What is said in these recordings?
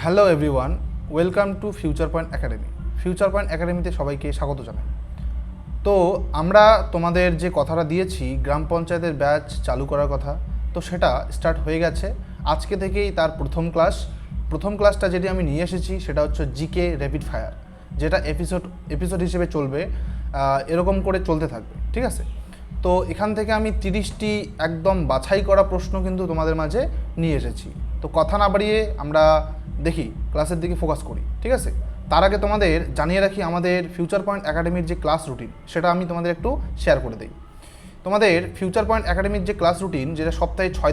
Hello everyone, welcome to future point academy. Future point একাডেমিতে সবাইকে স্বাগত জানাই। তো আমরা তোমাদের যে কথাটা দিয়েছি গ্রাম পঞ্চায়েতের ব্যাচ চালু করার কথা, তো সেটা স্টার্ট হয়ে গেছে। আজকে থেকেই তার প্রথম ক্লাসটা যেটি আমি নিয়ে এসেছি সেটা হচ্ছে জিকে র্যাপিড ফায়ার, যেটা এপিসোড হিসেবে চলবে, এরকম করে চলতে থাকবে, ঠিক আছে? তো এখান থেকে আমি 30টি একদম বাছাই করা প্রশ্ন কিন্তু তোমাদের মাঝে নিয়ে এসেছি। তো কথা না বাড়িয়ে আমরা দেখি ক্লাসের দিকে ফোকাস করি, ঠিক আছে? তার আগে তোমাদের জানিয়ে রাখি আমাদের ফিউচার পয়েন্ট একাডেমির যে ক্লাস রুটিন সেটা আমি তোমাদের একটু শেয়ার করে দিই। তোমাদের ফিউচার পয়েন্ট একাডেমির যে ক্লাস রুটিন, যেটা সপ্তাহে 6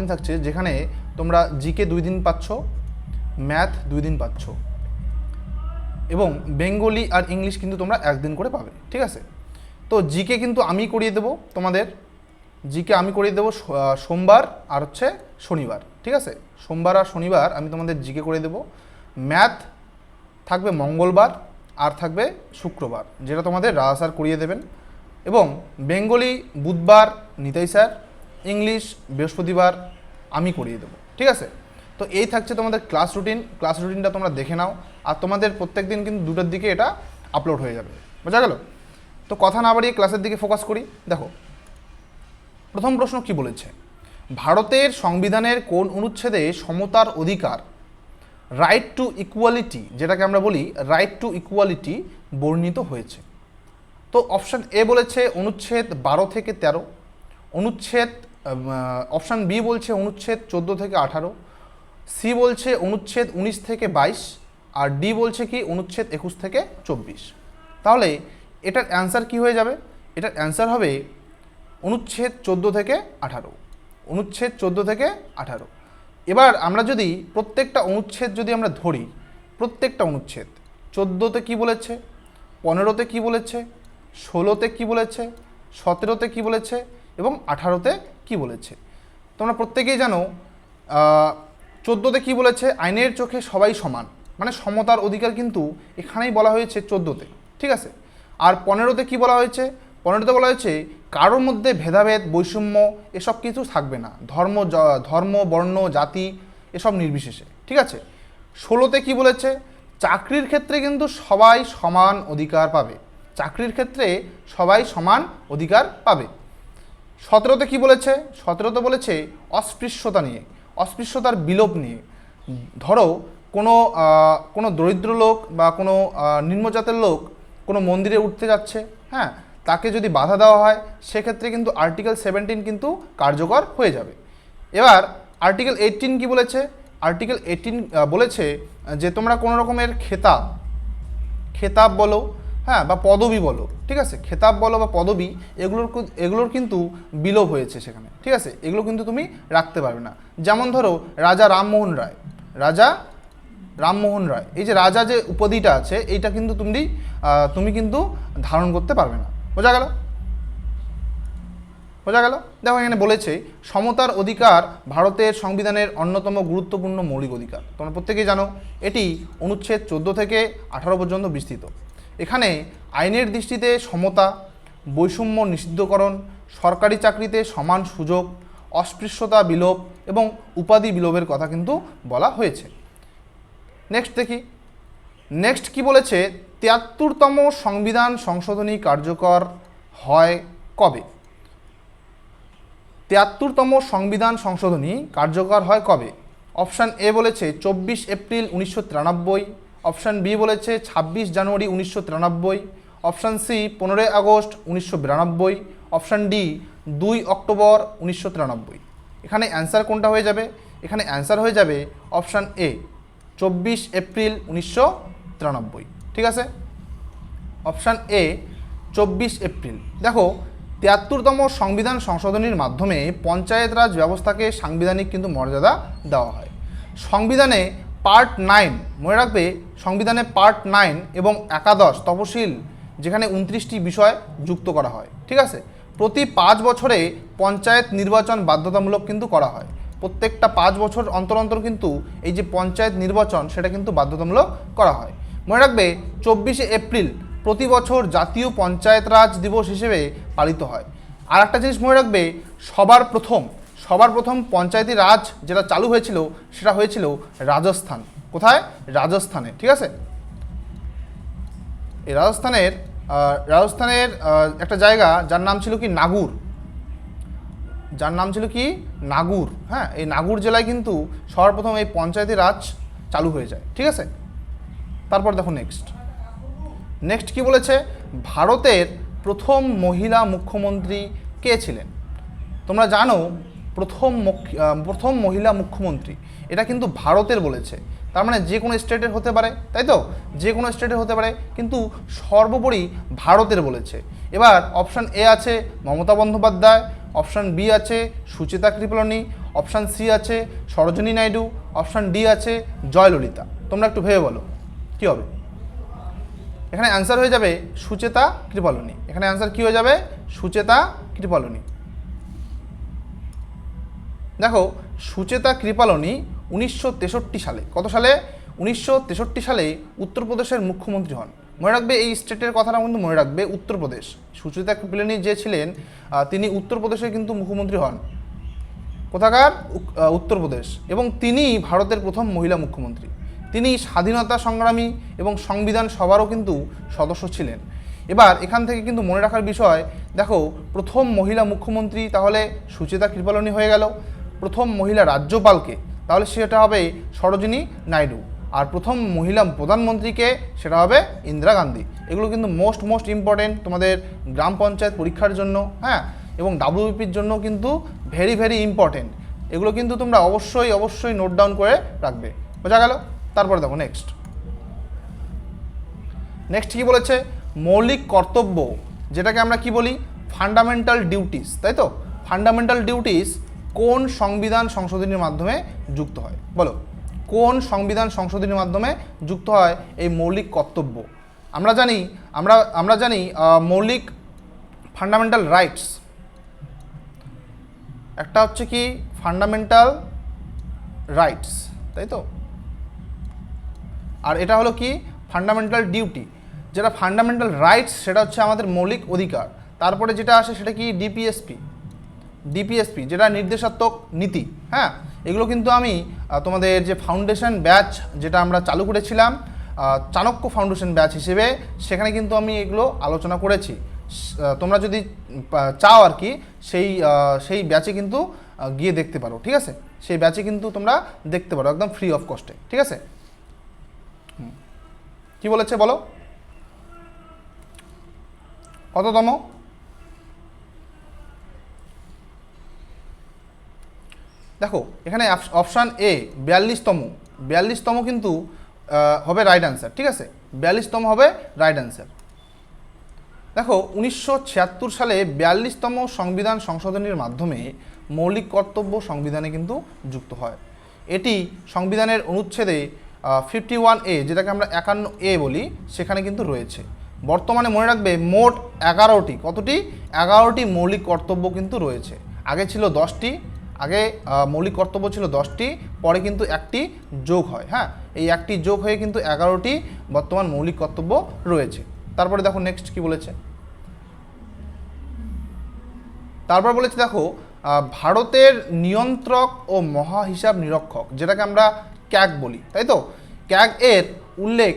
দিন থাকছে, যেখানে তোমরা জিকে 2 দিন পাচ্ছ, ম্যাথ 2 দিন পাচ্ছ, এবং বেঙ্গলি আর ইংলিশ কিন্তু তোমরা 1 দিন করে পাবে, ঠিক আছে? তো জিকে কিন্তু আমি করিয়ে দেবো তোমাদের, জিকে আমি করিয়ে দেবো সোমবার আর হচ্ছে শনিবার, ঠিক আছে? সোমবার আর শনিবার আমি তোমাদের জিকে করে দেবো। ম্যাথ থাকবে মঙ্গলবার আর থাকবে শুক্রবার, যেটা তোমাদের রাজা স্যার করিয়ে দেবেন, এবং বেঙ্গলি বুধবার নিতাই স্যার, ইংলিশ বৃহস্পতিবার আমি করিয়ে দেবো, ঠিক আছে? তো এই থাকছে তোমাদের ক্লাস রুটিনটা তোমরা দেখে নাও। আর তোমাদের প্রত্যেক দিন কিন্তু 2টার দিকে এটা আপলোড হয়ে যাবে, বোঝা গেল? তো কথা না বাড়িয়ে ক্লাসের দিকে ফোকাস করি। দেখো, প্রথম প্রশ্ন কি বলেছে, ভারতের সংবিধানের কোন অনুচ্ছেদে সমতার অধিকার, রাইট টু ইকুয়ালিটি, যেটাকে আমরা বলি রাইট টু ইকুয়ালিটি, বর্ণিত হয়েছে? তো অপশান এ বলেছে অনুচ্ছেদ 12 থেকে 13, অপশান বি বলছে অনুচ্ছেদ 14 থেকে 18, সি বলছে অনুচ্ছেদ 19 থেকে 22, আর ডি বলছে কি অনুচ্ছেদ 21 থেকে 24। তাহলে এটার অ্যান্সার কি হয়ে যাবে? এটার অ্যান্সার হবে অনুচ্ছেদ 14 থেকে 18, অনুচ্ছেদ 14 থেকে 18। এবার আমরা যদি প্রত্যেকটা অনুচ্ছেদ যদি আমরা ধরি, প্রত্যেকটা অনুচ্ছেদ 14তে কী বলেছে, 15তে কী বলেছে, 16তে কী বলেছে, 17তে কী বলেছে এবং 18তে কী বলেছে। তোমরা প্রত্যেকেই জানো 14তে কী বলেছে, আইনের চোখে সবাই সমান, মানে সমতার অধিকার কিন্তু এখানেই বলা হয়েছে 14তে, ঠিক আছে? আর 15তে কী বলা হয়েছে, 15তে বলা হয়েছে কারোর মধ্যে ভেদাভেদ বৈষম্য এসব কিছু থাকবে না, ধর্ম বর্ণ জাতি এসব নির্বিশেষে, ঠিক আছে? 16তে কী বলেছে, চাকরির ক্ষেত্রে কিন্তু সবাই সমান অধিকার পাবে, চাকরির ক্ষেত্রে সবাই সমান অধিকার পাবে। 17তে কী বলেছে, 17তে বলেছে অস্পৃশ্যতা নিয়ে, অস্পৃশ্যতার বিলোপ নিয়ে। ধরো কোনো দরিদ্র লোক বা কোনো নিম্নজাতের লোক কোনো মন্দিরে উঠতে যাচ্ছে, হ্যাঁ, তাকে যদি বাধা দেওয়া হয় সেক্ষেত্রে কিন্তু আর্টিকেল 17 কিন্তু কার্যকর হয়ে যাবে। এবার আর্টিকেল 18 কি বলেছে, আর্টিকেল 18 বলেছে যে তোমরা কোনো রকমের খেতাব বলো, হ্যাঁ, বা পদবি বলো, ঠিক আছে, খেতাব বলো বা পদবি, এগুলোর কিন্তু বিলোপ হয়েছে সেখানে, ঠিক আছে? এগুলো কিন্তু তুমি রাখতে পারবে না। যেমন ধরো রাজা রামমোহন রায়, এই যে রাজা যে উপাধিটা আছে এইটা কিন্তু তুমি কিন্তু ধারণ করতে পারবে না, বোঝা গেল? দেখো এখানে বলেছে সমতার অধিকার ভারতের সংবিধানের অন্যতম গুরুত্বপূর্ণ মৌলিক অধিকার। তোমরা প্রত্যেকেই জানো এটি অনুচ্ছেদ 14 থেকে 18 পর্যন্ত বিস্তৃত। এখানে আইনের দৃষ্টিতে সমতা, বৈষম্য নিষিদ্ধকরণ, সরকারি চাকরিতে সমান সুযোগ, অস্পৃশ্যতা বিলোপ এবং উপাধি বিলোপের কথা কিন্তু বলা হয়েছে। নেক্সট কি বলেছে, 73তম সংবিধান সংশোধনী কার্যকর হয় কবে? 73তম সংবিধান সংশোধনী কার্যকর হয় কবে? অপশান এ বলেছে 24 এপ্রিল 1993, অপশান বি বলেছে 26 January 1993, option C 15 August 1992, option D 2 October 1993। এখানে অ্যান্সার কোনটা হয়ে যাবে? এখানে অ্যান্সার হয়ে যাবে অপশান এ 24 এপ্রিল 1993, ঠিক আছে? Option A 24 April. দেখো 73তম সংবিধান সংশোধনীর মাধ্যমে পঞ্চায়েত রাজ ব্যবস্থাকে সাংবিধানিক কিন্তু মর্যাদা দেওয়া হয়। সংবিধানে পার্ট 9, মনে রাখবে, সংবিধানে পার্ট 9 এবং একাদশ তফসিল, যেখানে 29টি বিষয় যুক্ত করা হয়, ঠিক আছে? প্রতি 5 বছরে পঞ্চায়েত নির্বাচন বাধ্যতামূলক কিন্তু করা হয়। প্রত্যেকটা 5 বছর অন্তর কিন্তু এই যে পঞ্চায়েত নির্বাচন সেটা কিন্তু বাধ্যতামূলক করা হয়। মনে রাখবে 24 এপ্রিল প্রতি বছর জাতীয় পঞ্চায়েত রাজ দিবস হিসেবে পালিত হয়। আর একটা জিনিস মনে রাখবে, সবার প্রথম পঞ্চায়েতি রাজ যেটা চালু হয়েছিল সেটা হয়েছিল রাজস্থান। কোথায়? রাজস্থানে। ঠিক আছে, এই রাজস্থানের একটা জায়গা যার নাম ছিল কি নাগুর, নাগুর। হ্যাঁ, এই নাগুর জেলায় কিন্তু সর্বপ্রথম এই পঞ্চায়েতি রাজ চালু হয়ে যায়। ঠিক আছে, তারপর দেখো নেক্সট কি বলেছে, ভারতের প্রথম মহিলা মুখ্যমন্ত্রী কে ছিলেন? তোমরা জানো প্রথম মহিলা মুখ্যমন্ত্রী এটা কিন্তু ভারতের বলেছে, তার মানে যে কোনো স্টেটের হতে পারে, তাই তো? যে কোনো স্টেটের হতে পারে, কিন্তু সর্বোপরি ভারতের বলেছে। এবার অপশান এ আছে মমতা বন্দ্যোপাধ্যায়, অপশান বি আছে সুচেতা কৃপলানি, অপশান সি আছে সরোজিনী নাইডু, অপশান ডি আছে জয়ললিতা। তোমরা একটু ভেবে বলো কী হবে। এখানে অ্যান্সার হয়ে যাবে সুচেতা কৃপলানি। এখানে অ্যান্সার কী হয়ে যাবে? সুচেতা কৃপলানি। দেখো, সুচেতা কৃপলানি 1963 সালে, কত সালে? 1963 সালে উত্তরপ্রদেশের মুখ্যমন্ত্রী হন। মনে রাখবে এই স্টেটের কথাটা কিন্তু মনে রাখবে, উত্তরপ্রদেশ। সুচেতা কৃপলানি যে ছিলেন তিনি উত্তরপ্রদেশের কিন্তু মুখ্যমন্ত্রী হন। কোথাকার? উত্তরপ্রদেশ। এবং তিনি ভারতের প্রথম মহিলা মুখ্যমন্ত্রী। তিনি স্বাধীনতা সংগ্রামী এবং সংবিধান সভারও কিন্তু সদস্য ছিলেন। এবার এখান থেকে কিন্তু মনে রাখার বিষয়, দেখো প্রথম মহিলা মুখ্যমন্ত্রী তাহলে সুচেতা কৃপলানি হয়ে গেল, প্রথম মহিলা রাজ্যপালকে তাহলে সেটা হবে সরোজিনী নাইডু, আর প্রথম মহিলা প্রধানমন্ত্রীকে সেটা হবে ইন্দিরা গান্ধী। এগুলো কিন্তু মোস্ট ইম্পর্টেন্ট তোমাদের গ্রাম পঞ্চায়েত পরীক্ষার জন্য, হ্যাঁ, এবং ডাব্লিউবিপির জন্য কিন্তু ভেরি ইম্পর্টেন্ট। এগুলো কিন্তু তোমরা অবশ্যই নোট ডাউন করে রাখবে। বোঝা গেল? তারপরে দেখো নেক্সট কি বলেছে, মৌলিক কর্তব্য যেটাকে আমরা কি বলি? ফান্ডামেন্টাল ডিউটিস, তাই তো? ফান্ডামেন্টাল ডিউটিস কোন সংবিধান সংশোধনীর মাধ্যমে যুক্ত হয়? বলো, কোন সংবিধান সংশোধনীর মাধ্যমে যুক্ত হয় এই মৌলিক কর্তব্য? আমরা জানি মৌলিক ফান্ডামেন্টাল রাইটস, একটা হচ্ছে কি ফান্ডামেন্টাল রাইটস, তাই তো? আর এটা হলো কি ফান্ডামেন্টাল ডিউটি। যেটা ফান্ডামেন্টাল রাইটস সেটা হচ্ছে আমাদের মৌলিক অধিকার। তারপরে যেটা আসে সেটা কি ডিপিএসপি যেটা নির্দেশাত্মক নীতি। হ্যাঁ, এগুলো কিন্তু আমি তোমাদের যে ফাউন্ডেশন ব্যাচ যেটা আমরা চালু করেছিলাম চাণক্য ফাউন্ডেশন ব্যাচ হিসেবে, সেখানে কিন্তু আমি এগুলো আলোচনা করেছি। তোমরা যদি চাও আর কি সেই ব্যাচে কিন্তু গিয়ে দেখতে পারো। ঠিক আছে, সেই ব্যাচে কিন্তু তোমরা দেখতে পারো একদম ফ্রি অফ কস্টে। ঠিক আছে, কি বলেছে বলো, কততম? দেখো এখানে অপশান এ 42তম কিন্তু হবে রাইট অ্যান্সার। ঠিক আছে, 42তম হবে রাইট অ্যান্সার। দেখো 1976 সালে 42তম সংবিধান সংশোধনীর মাধ্যমে মৌলিক কর্তব্য সংবিধানে কিন্তু যুক্ত হয়। এটি সংবিধানের অনুচ্ছেদে 51A যেটাকে আমরা 51A বলি সেখানে কিন্তু রয়েছে। বর্তমানে মনে রাখবে মোট 11টি, কতটি? 11টি মৌলিক কর্তব্য কিন্তু রয়েছে। আগে ছিল 10টি, আগে মৌলিক কর্তব্য ছিল 10টি, পরে কিন্তু একটি যোগ হয়। হ্যাঁ, এই একটি যোগ হয়ে কিন্তু 11টি বর্তমান মৌলিক কর্তব্য রয়েছে। তারপরে দেখো নেক্সট কি বলেছে, তারপর বলেছে দেখো ভারতের নিয়ন্ত্রক ও মহা হিসাব নিরীক্ষক যেটাকে আমরা ক্যাগ বলি, তাই তো? ক্যাগ এর উল্লেখ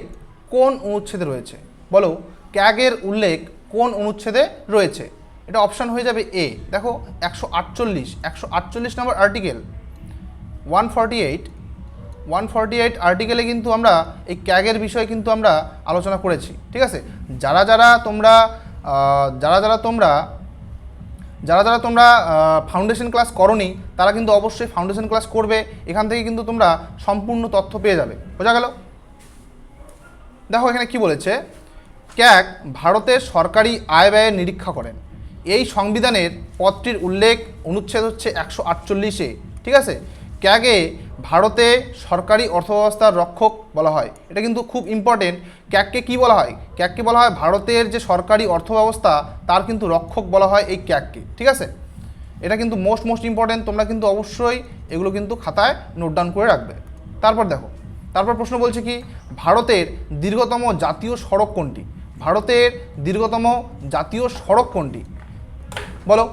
কোন অনুচ্ছেদে রয়েছে? বলো, ক্যাগের উল্লেখ কোন অনুচ্ছেদে রয়েছে? এটা অপশান হয়ে যাবে এ। দেখো 148 নম্বর আর্টিকেল 148 আর্টিকেলে কিন্তু আমরা এই ক্যাগের বিষয়ে কিন্তু আমরা আলোচনা করেছি। ঠিক আছে, যারা তোমরা ফাউন্ডেশন ক্লাস করোনি তারা কিন্তু অবশ্যই ফাউন্ডেশন ক্লাস করবে। এখান থেকে কিন্তু তোমরা সম্পূর্ণ তথ্য পেয়ে যাবে। বোঝা গেল? দেখো এখানে কি বলেছে, ক্যাগ ভারতের সরকারি আয় ব্যয়ের নিরীক্ষা করেন। এই সংবিধানের পদটির উল্লেখ অনুচ্ছেদ হচ্ছে 148-এ। ঠিক আছে, ক্যাগে ভারতে সরকারি অর্থব্যবস্থার রক্ষক বলা হয়। এটা কিন্তু খুব ইম্পর্টেন্ট। ক্যাগকে কি বলা হয়? ক্যাগকে বলা হয় ভারতের যে সরকারি অর্থব্যবস্থা তার কিন্তু রক্ষক বলা হয় এই ক্যাগকে। ঠিক আছে, এটা কিন্তু মোস্ট ইম্পর্টেন্ট। তোমরা কিন্তু অবশ্যই এগুলো কিন্তু খাতায় নোট ডাউন করে রাখবে। তারপর দেখো, তারপর প্রশ্ন বলছে কি, ভারতের দীর্ঘতম জাতীয় সড়ক কোনটি? ভারতের দীর্ঘতম জাতীয় সড়ক কোনটি? বলো,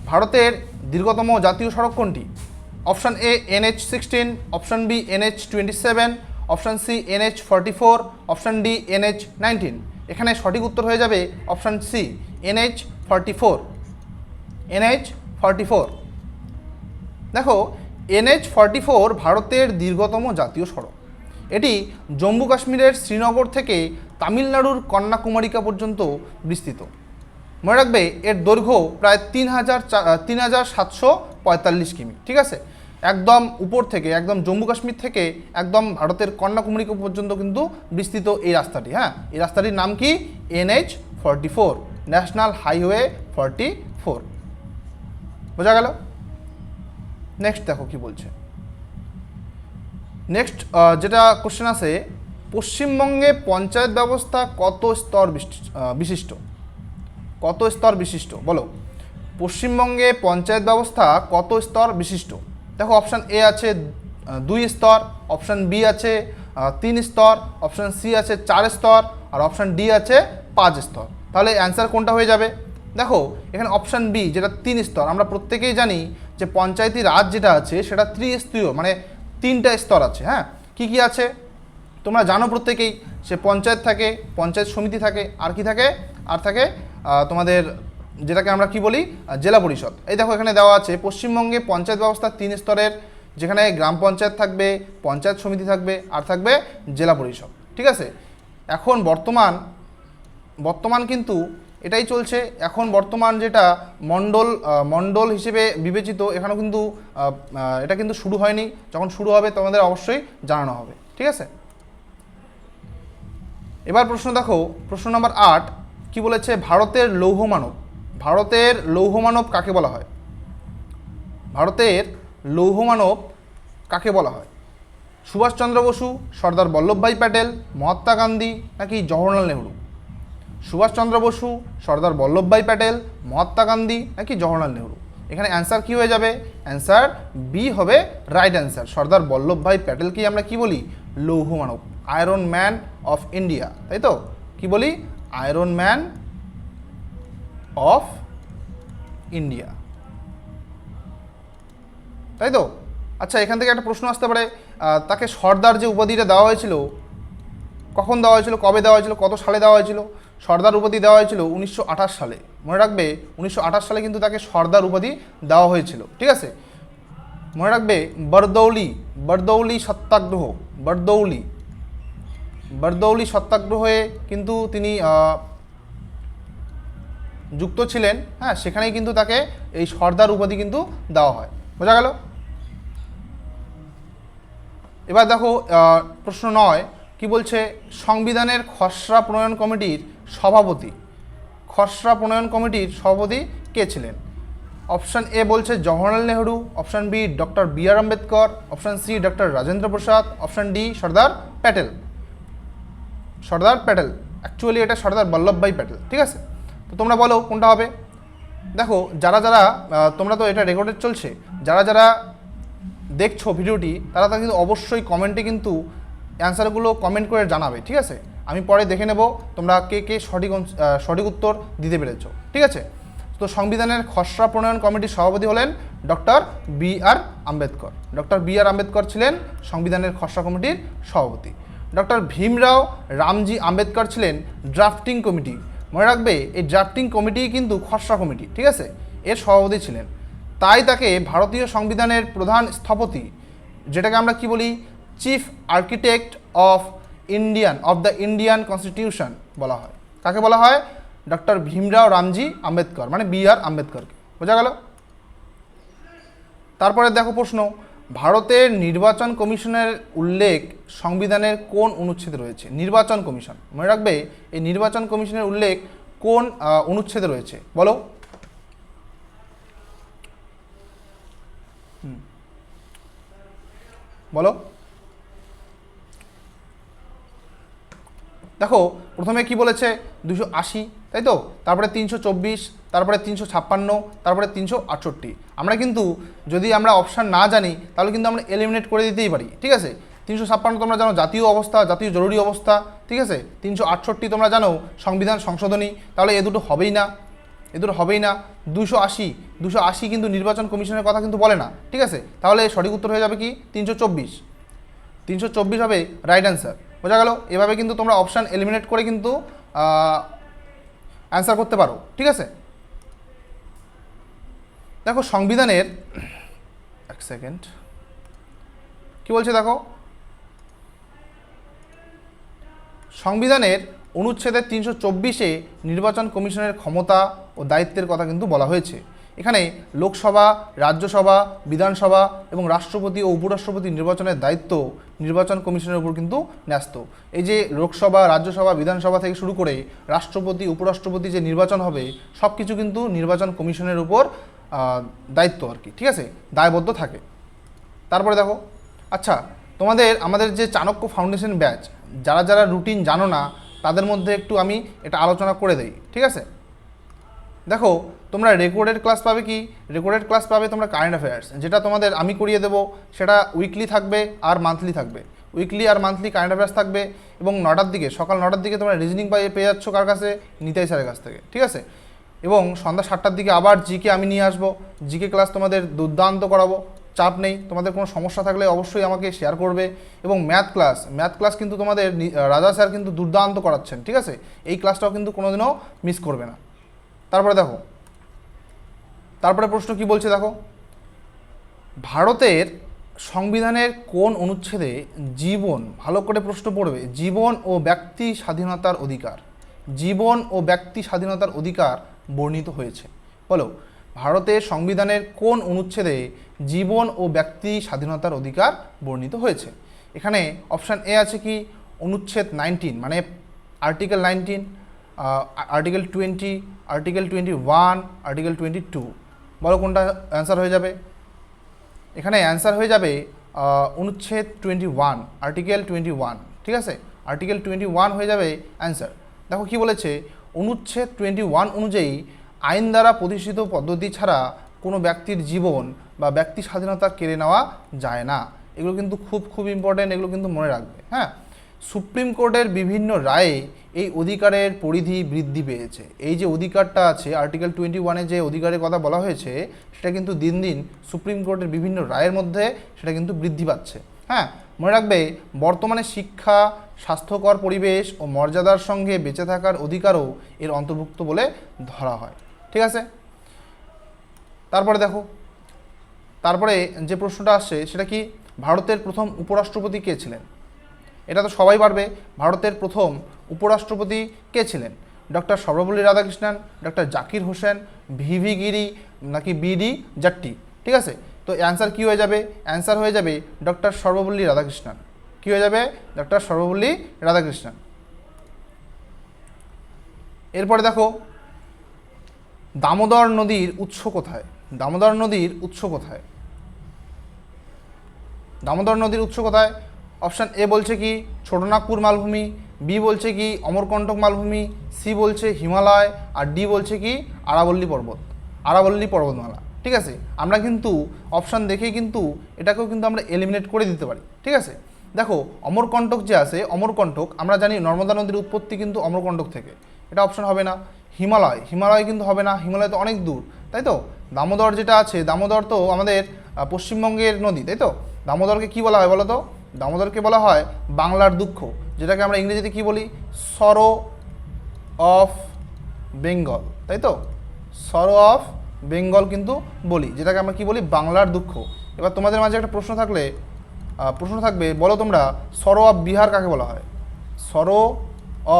ভারতের দীর্ঘতম জাতীয় সড়ক কোনটি? Option A NH16, option B NH27, option C NH44, option D NH19। এখানে সঠিক উত্তর হয়ে যাবে অপশান সি NH44। NH44। দেখো NH44 ভারতের দীর্ঘতম জাতীয় সড়ক। এটি জম্মু কাশ্মীরের শ্রীনগর থেকে তামিলনাড়ুর কন্যাকুমারিকা পর্যন্ত বিস্তৃত। মনে রাখবে এর দৈর্ঘ্য প্রায় 3745 কিমি। ঠিক আছে, একদম উপর থেকে, একদম জম্মু কাশ্মীর থেকে একদম ভারতের কন্যাকুমারিকা পর্যন্ত কিন্তু বিস্তৃত এই রাস্তাটি। হ্যাঁ, এই রাস্তাটির নাম কি? NH44, national highway 44। বোঝা গেল? নেক্সট দেখো কি বলছে। নেক্সট যেটা কোশ্চেন আছে, পশ্চিমবঙ্গে পঞ্চায়েত ব্যবস্থা কত স্তর বিশিষ্ট? কত স্তর বিশিষ্ট বলো? পশ্চিমবঙ্গে পঞ্চায়েত ব্যবস্থা কত স্তর বিশিষ্ট? দেখো অপশান এ আছে 2 স্তর, অপশান বি আছে 3 স্তর, অপশান সি আছে 4 স্তর, আর অপশান ডি আছে 5 স্তর। তাহলে অ্যান্সার কোনটা হয়ে যাবে? দেখো এখানে অপশান বি যেটা 3 স্তর। আমরা প্রত্যেকেই জানি যে পঞ্চায়েতি রাজ যেটা আছে সেটা ত্রিস্তরীয়, মানে 3টা স্তর আছে। হ্যাঁ, কি কি আছে তোমরা জানো প্রত্যেকেই। সে পঞ্চায়েত থাকে, পঞ্চায়েত সমিতি থাকে, আর কি থাকে? আর থাকে তোমাদের যেটাকে আমরা কি বলি, জেলা পরিষদ। এই দেখো এখানে দেওয়া আছে পশ্চিমবঙ্গে পঞ্চায়েত ব্যবস্থা 3 স্তরের, যেখানে গ্রাম পঞ্চায়েত থাকবে, পঞ্চায়েত সমিতি থাকবে, আর থাকবে জেলা পরিষদ। ঠিক আছে, এখন বর্তমান কিন্তু এটাই চলছে। এখন বর্তমান যেটা মণ্ডল হিসেবে বিবেচিত, এখানেও কিন্তু এটা কিন্তু শুরু হয়নি। যখন শুরু হবে তোমাদের অবশ্যই জানানো হবে। ঠিক আছে, এবার প্রশ্ন দেখো, প্রশ্ন নম্বর 8 কি বলেছে? ভারতের লৌহ মানব। ভারতের লৌহ মানব কাকে বলা হয়? ভারতের লৌহ মানব কাকে বলা হয়? সুভাষচন্দ্র বসু, সর্দার বল্লভভাই প্যাটেল, মহাত্মা গান্ধী নাকি জওহরলাল নেহরু? সুভাষচন্দ্র বসু, সর্দার বল্লভভাই প্যাটেল, মহাত্মা গান্ধী নাকি জওহরলাল নেহরু? এখানে অ্যান্সার কি হয়ে যাবে? অ্যান্সার বি হবে রাইট অ্যান্সার। সর্দার বল্লভভাই প্যাটেলকেই আমরা কি বলি? লৌহ মানব, আয়রন ম্যান অফ ইন্ডিয়া, তাই তো? কি বলি? আয়রন ম্যান অফ ইন্ডিয়া, তাই তো? আচ্ছা, এখান থেকে একটা প্রশ্ন আসতে পারে, তাকে সর্দার যে উপাধিটা দেওয়া হয়েছিল, কখন দেওয়া হয়েছিল, কবে দেওয়া হয়েছিল, কত সালে দেওয়া হয়েছিল? সর্দার উপাধি দেওয়া হয়েছিল 1928 সালে। মনে রাখবে 1928 সালে কিন্তু তাকে সর্দার উপাধি দেওয়া হয়েছিল। ঠিক আছে, মনে রাখবে বরদৌলি সত্যাগ্রহ, বরদৌলি সত্যাগ্রহে কিন্তু তিনি যুক্ত ছিলেন। হ্যাঁ, সেখানেই কিন্তু তাকে এই সর্দার উপাধি কিন্তু দেওয়া হয়। বোঝা গেল? এবার দেখো প্রশ্ন 9 কি বলছে? সংবিধানের খসড়া প্রণয়ন কমিটির সভাপতি কে ছিলেন? অপশান এ বলছে Jawaharlal Nehru, option B doctor B R. Ambedkar, option C doctor Rajendra Prasad, option D Sardar Patel. Actually এটা সর্দার বল্লভভাই প্যাটেল। ঠিক আছে, তো তোমরা বলো কোনটা হবে? দেখো যারা তোমরা তো এটা রেকর্ডেড চলছে, যারা দেখছো ভিডিওটি, তারা কিন্তু অবশ্যই কমেন্টে কিন্তু অ্যান্সারগুলো কমেন্ট করে জানাবে। ঠিক আছে, আমি পরে দেখে নেব তোমরা কে সঠিক উত্তর দিতে পেরেছো। ঠিক আছে, তো সংবিধানের খসড়া প্রণয়ন কমিটির সভাপতি হলেন ডক্টর বি.আর. আম্বেদকর। ডক্টর বি.আর. আম্বেদকর ছিলেন সংবিধানের খসড়া কমিটির সভাপতি। ডক্টর ভীমরাও রামজি আম্বেদকর ছিলেন ড্রাফটিং কমিটি। মনে রাখবে এই ড্রাফটিং কমিটি কিন্তু খসড়া কমিটি, ঠিক আছে, এর সভাপতি ছিলেন। তাই তাকে ভারতীয় সংবিধানের প্রধান স্থপতি, যেটাকে আমরা কি বলি, chief architect of the Indian constitution বলা হয়। কাকে বলা হয়? ডক্টর ভীমরাও রামজি আম্বেদকর, মানে বি.আর. আম্বেদকরকে। বোঝা গেল? তারপরে দেখো প্রশ্ন, ভারতের নির্বাচন কমিশনের উল্লেখ সংবিধানের কোন অনুচ্ছেদে রয়েছে? নির্বাচন কমিশন, মনে রাখবে এই নির্বাচন কমিশনের উল্লেখ কোন অনুচ্ছেদে রয়েছে বলো? বলো। দেখো প্রথমে কি বলেছে? 280, তাই তো? তারপরে 324, তারপরে 356, তারপরে 368। আমরা কিন্তু যদি আমরা অপশান না জানি তাহলে কিন্তু আমরা এলিমিনেট করে দিতেই পারি। ঠিক আছে, 356 তোমরা জানো জাতীয় অবস্থা, জাতীয় জরুরি অবস্থা। ঠিক আছে, 368 তোমরা জানো সংবিধান সংশোধনী, তাহলে এ দুটো হবেই না। এ দুটো হবেই না। 280 কিন্তু নির্বাচন কমিশনের কথা কিন্তু বলে না, ঠিক আছে? তাহলে সঠিক উত্তর হয়ে যাবে কি 324 হবে রাইট অ্যান্সার। বোঝা গেল? এভাবে কিন্তু তোমরা অপশান এলিমিনেট করে কিন্তু অ্যান্সার করতে পারো, ঠিক আছে? দেখো সংবিধানের এক সেকেন্ড কি বলছে দেখো, সংবিধানের অনুচ্ছেদের 324-এ নির্বাচন কমিশনের ক্ষমতা ও দায়িত্বের কথা কিন্তু বলা হয়েছে। এখানে লোকসভা, রাজ্যসভা, বিধানসভা এবং রাষ্ট্রপতি ও উপরাষ্ট্রপতি নির্বাচনের দায়িত্ব নির্বাচন কমিশনের উপর কিন্তু ন্যস্ত। এই যে লোকসভা, রাজ্যসভা, বিধানসভা থেকে শুরু করে রাষ্ট্রপতি, উপরাষ্ট্রপতি যে নির্বাচন হবে সব কিছু কিন্তু নির্বাচন কমিশনের উপর দায়িত্ব আর কি, ঠিক আছে, দায়বদ্ধ থাকে। তারপরে দেখো, আচ্ছা আমাদের যে চাণক্য ফাউন্ডেশন ব্যাচ, যারা রুটিন জানো না তাদের মধ্যে একটু আমি এটা আলোচনা করে দেই, ঠিক আছে? দেখো তোমরা রেকর্ডেড ক্লাস পাবে কি, রেকর্ডেড ক্লাস পাবে তোমরা কারেন্ট অ্যাফেয়ার্স, যেটা তোমাদের আমি করিয়ে দেবো, সেটা উইকলি থাকবে আর মান্থলি থাকবে। উইকলি আর মান্থলি কারেন্ট অ্যাফেয়ার্স থাকবে এবং সকাল 9টার দিকে তোমরা রিজনিং পেয়ে যাচ্ছ কার কাছে, নিতাই স্যারের কাছ থেকে, ঠিক আছে? এবং সন্ধ্যা 7টার দিকে আবার জিকে আমি নিয়ে আসবো, জিকে ক্লাস তোমাদের দুর্দান্ত করাবো, চাপ নেই। তোমাদের কোনো সমস্যা থাকলে অবশ্যই আমাকে শেয়ার করবে। এবং ম্যাথ ক্লাস কিন্তু তোমাদের রাজা স্যার কিন্তু দুর্দান্ত করাচ্ছেন, ঠিক আছে? এই ক্লাসটাও কিন্তু কোনোদিনও মিস করবে না। তারপরে প্রশ্ন কি বলছে দেখো, ভারতের সংবিধানের কোন অনুচ্ছেদে জীবন, ভালো করে প্রশ্ন পড়বে, জীবন ও ব্যক্তি স্বাধীনতার অধিকার বর্ণিত হয়েছে? বলো, ভারতের সংবিধানের কোন অনুচ্ছেদে জীবন ও ব্যক্তি স্বাধীনতার অধিকার বর্ণিত হয়েছে? এখানে অপশান এ আছে কি অনুচ্ছেদ 19 মানে আর্টিকেল 19, আর্টিকেল 20, আর্টিকেল 21, আর্টিকেল 22। বলো কোনটা অ্যান্সার হয়ে যাবে? এখানে অ্যান্সার হয়ে যাবে অনুচ্ছেদ 21, আর্টিকেল 21, ঠিক আছে? আর্টিকেল 21 হয়ে যাবে অ্যান্সার। দেখো কি বলেছে, অনুচ্ছেদ 21 অনুযায়ী আইন দ্বারা প্রতিষ্ঠিত পদ্ধতি ছাড়া কোনো ব্যক্তির জীবন বা ব্যক্তি স্বাধীনতা কেড়ে নেওয়া যায় না। এগুলো কিন্তু খুব ইম্পর্টেন্ট, এগুলো কিন্তু মনে রাখবে। হ্যাঁ, সুপ্রিম কোর্টের বিভিন্ন রায়ে এই অধিকারের পরিধি বৃদ্ধি পেয়েছে। এই যে অধিকারটা আছে আর্টিকেল 21-এ যে অধিকারের কথা বলা হয়েছে, সেটা কিন্তু দিন দিন সুপ্রিম কোর্টের বিভিন্ন রায়ের মধ্যে সেটা কিন্তু বৃদ্ধি পাচ্ছে। হ্যাঁ, মনে রাখবে, বর্তমানে শিক্ষা, স্বাস্থ্যকর পরিবেশ ও মর্যাদার সঙ্গে বেঁচে থাকার অধিকারও এর অন্তর্ভুক্ত বলে ধরা হয়, ঠিক আছে? তারপরে যে প্রশ্নটা আসছে সেটা কি, ভারতের প্রথম উপরাষ্ট্রপতি কে ছিলেন? এটা তো সবাই পারবে। ভারতের প্রথম উপরাষ্ট্রপতি কে ছিলেন? ডক্টর সর্বপল্লী রাধাকৃষ্ণন, ডক্টর জাকির হোসেন, ভিভি গিরি নাকি বিডি জাট্টি, ঠিক আছে? তো অ্যান্সার কী হয়ে যাবে? অ্যান্সার হয়ে যাবে ডক্টর সর্বপল্লী রাধাকৃষ্ণন। কী হয়ে যাবে? ডক্টর সর্বপল্লী রাধাকৃষ্ণন। এরপরে দেখো, দামোদর নদীর উৎস কোথায়? দামোদর নদীর উৎস কোথায়? অপশান এ বলছে কি ছোটনাগপুর মালভূমি, বি বলছে কি অমরকণ্টক মালভূমি, সি বলছে হিমালয়, আর ডি বলছে কি আরাবল্লী পর্বতমালা, ঠিক আছে? আমরা কিন্তু অপশান দেখেই কিন্তু এটাকেও কিন্তু আমরা এলিমিনেট করে দিতে পারি, ঠিক আছে? দেখো অমরকণ্টক যে আছে, অমরকণ্টক আমরা জানি নর্মদা নদীর উৎপত্তি কিন্তু অমরকণ্টক থেকে, এটা অপশান হবে না। হিমালয় কিন্তু হবে না, হিমালয় তো অনেক দূর, তাই তো? দামোদর যেটা আছে, দামোদর তো আমাদের পশ্চিমবঙ্গের নদী, তাই তো? দামোদরকে কি বলা হয় বলো তো? দামোদরকে বলা হয় বাংলার দুঃখ, যেটাকে আমরা ইংরেজিতে কি বলি? সরো অফ বেঙ্গল, তাই তো? সরো অফ বেঙ্গল কিন্তু বলি, যেটাকে আমরা কি বলি? বাংলার দুঃখ। এবার তোমাদের মাঝে একটা প্রশ্ন থাকবে, বলো তোমরা সরো অফ বিহার কাকে বলা হয়? সরো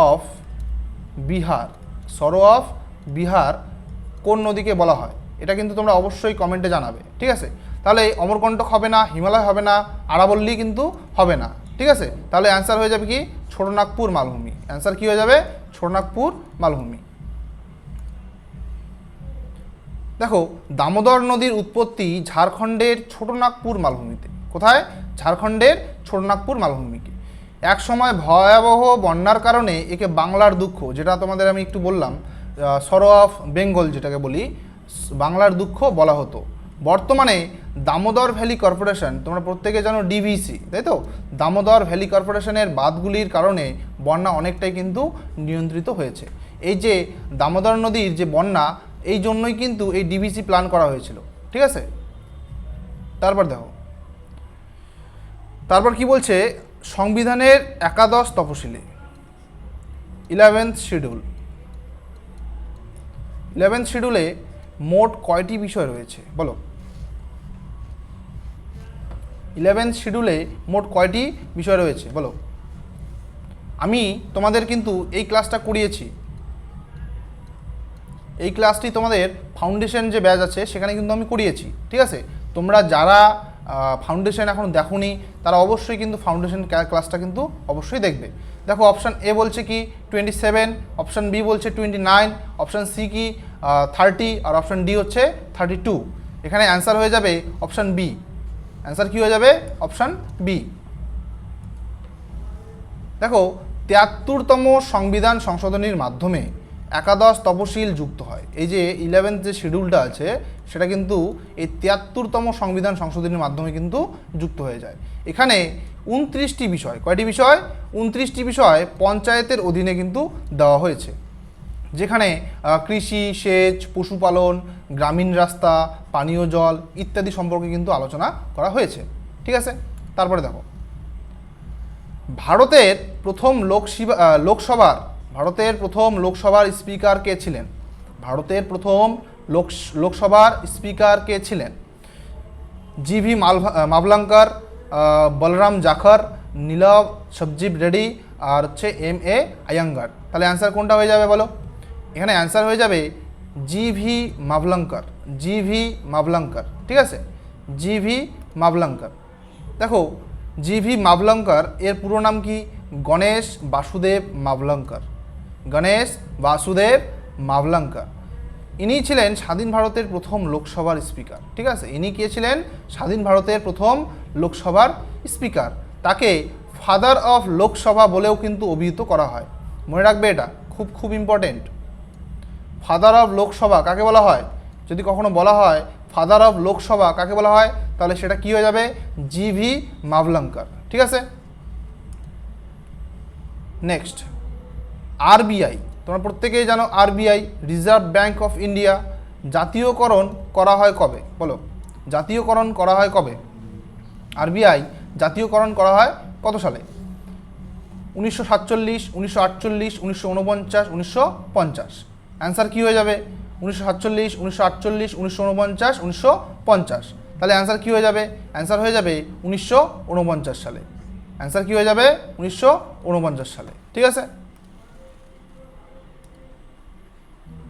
অফ বিহার কোন নদীকে বলা হয়? এটা কিন্তু তোমরা অবশ্যই কমেন্টে জানাবে, ঠিক আছে? তাহলে অমরকণ্টক হবে না, হিমালয় হবে না, আরাবল্লী কিন্তু হবে না, ঠিক আছে? তাহলে অ্যান্সার হয়ে যাবে কি ছোটনাগপুর মালভূমি। অ্যান্সার কি হয়ে যাবে? ছোটনাগপুর মালভূমি। দেখো দামোদর নদীর উৎপত্তি ঝাড়খণ্ডের ছোটনাগপুর মালভূমিতে। কোথায়? ঝাড়খণ্ডের ছোটনাগপুর মালভূমিকে। এক সময় ভয়াবহ বন্যার কারণে একে বাংলার দুঃখ, যেটা তোমাদের আমি একটু বললাম, সরো অফ বেঙ্গল যেটাকে বলি, বাংলার দুঃখ বলা হতো। বর্তমানে দামোদর ভ্যালি কর্পোরেশন, তোমরা প্রত্যেকে জানো ডিভিসি, তাই তো? দামোদর ভ্যালি কর্পোরেশনের বাঁধগুলির কারণে বন্যা অনেকটাই কিন্তু নিয়ন্ত্রিত হয়েছে। এই যে দামোদর নদীর যে বন্যা, এই জন্যই কিন্তু এই ডিভিসি প্ল্যান করা হয়েছিল, ঠিক আছে। তারপর দেখো, তারপর কি বলছে, সংবিধানের একাদশ তফসিলে 11th শিডিউল, 11th শিডিউলে মোট কয়টি বিষয় রয়েছে বলো? 11th শিডিউলে মোট কয়টি বিষয় রয়েছে বলো? আমি তোমাদের কিন্তু এই ক্লাসটা করিয়েছি, এই ক্লাসটি তোমাদের ফাউন্ডেশন যে ব্যাচ আছে সেখানে কিন্তু আমি করিয়েছি, ঠিক আছে। তোমরা যারা ফাউন্ডেশন এখন দেখোনি তারা অবশ্যই কিন্তু ফাউন্ডেশন ক্লাসটা কিন্তু অবশ্যই দেখবে। দেখো, অপশান এ বলছে কি 27, অপশান বি বলছে 29, অপশান সি কি 30, আর অপশান ডি হচ্ছে 32। এখানে অ্যান্সার হয়ে যাবে অপশান বি। অ্যান্সার কী হয়ে যাবে? Option B. দেখো, 73তম সংবিধান সংশোধনীর মাধ্যমে একাদশ তফসিল যুক্ত হয়। এই যে 11th যে শিডিউলটা আছে সেটা কিন্তু এই 73তম সংবিধান সংশোধনীর মাধ্যমে কিন্তু যুক্ত হয়ে যায়। এখানে 29টি বিষয়, কয়টি বিষয়? 29টি বিষয় পঞ্চায়েতের অধীনে কিন্তু দেওয়া হয়েছে, যেখানে কৃষি, সেচ, পশুপালন, গ্রামীণ রাস্তা, পানীয় জল ইত্যাদি সম্পর্কে কিন্তু আলোচনা করা হয়েছে, ঠিক আছে। তারপরে দেখো, ভারতের প্রথম লোকসভার স্পিকার কে ছিলেন? ভারতের প্রথম লোকসভার স্পিকার কে ছিলেন? জি.ভি. মাভলাঙ্কার, বলরাম জাখর, নীলম সবজিব রেড্ডি, আর হচ্ছে M.A. আয়াঙ্গার। তাহলে অ্যান্সার কোনটা হয়ে যাবে বলো? এখানে অ্যান্সার হয়ে যাবে জি.ভি. মাভলাঙ্কার, জি.ভি. মাভলাঙ্কার, ঠিক আছে, জি.ভি. মাভলাঙ্কার। দেখো, জি.ভি. মাভলাঙ্কার এর পুরো নাম কি? গণেশ বাসুদেব মাভলাঙ্কার, গণেশ বাসুদেব মাভলাঙ্কার। ইনি ছিলেন স্বাধীন ভারতের প্রথম লোকসভার স্পিকার, ঠিক আছে। ইনি কে ছিলেন? স্বাধীন ভারতের প্রথম লোকসভার স্পিকার। তাকে ফাদার অফ লোকসভা বলেও কিন্তু অভিহিত করা হয়। মনে রাখবে, এটা খুব খুব ইম্পর্টেন্ট। ফাদার অফ লোকসভা কাকে বলা হয়? যদি কখনো বলা হয় ফাদার অফ লোকসভা কাকে বলা হয়, তাহলে সেটা কি হয়ে যাবে? জি.ভি. মাভলাঙ্কার, ঠিক আছে। Next, RBI. তোমরা প্রত্যেকেই জানো RBI, Reserve Bank of India, জাতীয়করণ করা হয় কবে বলো? জাতীয়করণ করা হয় কবে? আরবিআই জাতীয়করণ করা হয় কত সালে? 1947, 1948, 1949, 1950। অ্যান্সার কী হয়ে যাবে? 1947, 1948, 1949, 1950। তাহলে অ্যান্সার কী হয়ে যাবে? অ্যান্সার হয়ে যাবে 1949 সালে। অ্যান্সার কী হয়ে যাবে? 1949 সালে, ঠিক আছে।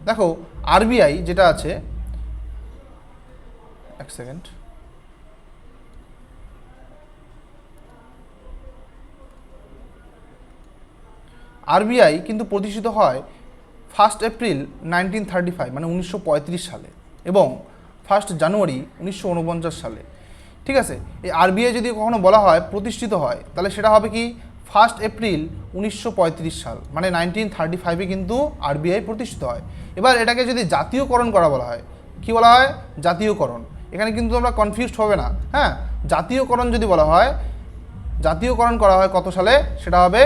দেখো, আরবিআই যেটা আছে, এক সেকেন্ড, আরবিআই কিন্তু প্রতিষ্ঠিত হয় 1 এপ্রিল 1935 মানে 1935 সালে, এবং 1 জানুয়ারি 1949 সালে, ঠিক আছে। এই আরবিআই যদি কখনো বলা হয় প্রতিষ্ঠিত হয়, তাহলে সেটা হবে কি 1 এপ্রিল 1935 সাল, মানে 1935-এ কিন্তু আরবিআই প্রতিষ্ঠিত হয়। এবার এটাকে যদি জাতীয়করণ করা বলা হয়, কি বলা হয়? জাতীয়করণ। এখানে কিন্তু তোমরা কনফিউজড হবে না, হ্যাঁ। জাতীয়করণ যদি বলা হয়, জাতীয়করণ করা হয় কত সালে? সেটা হবে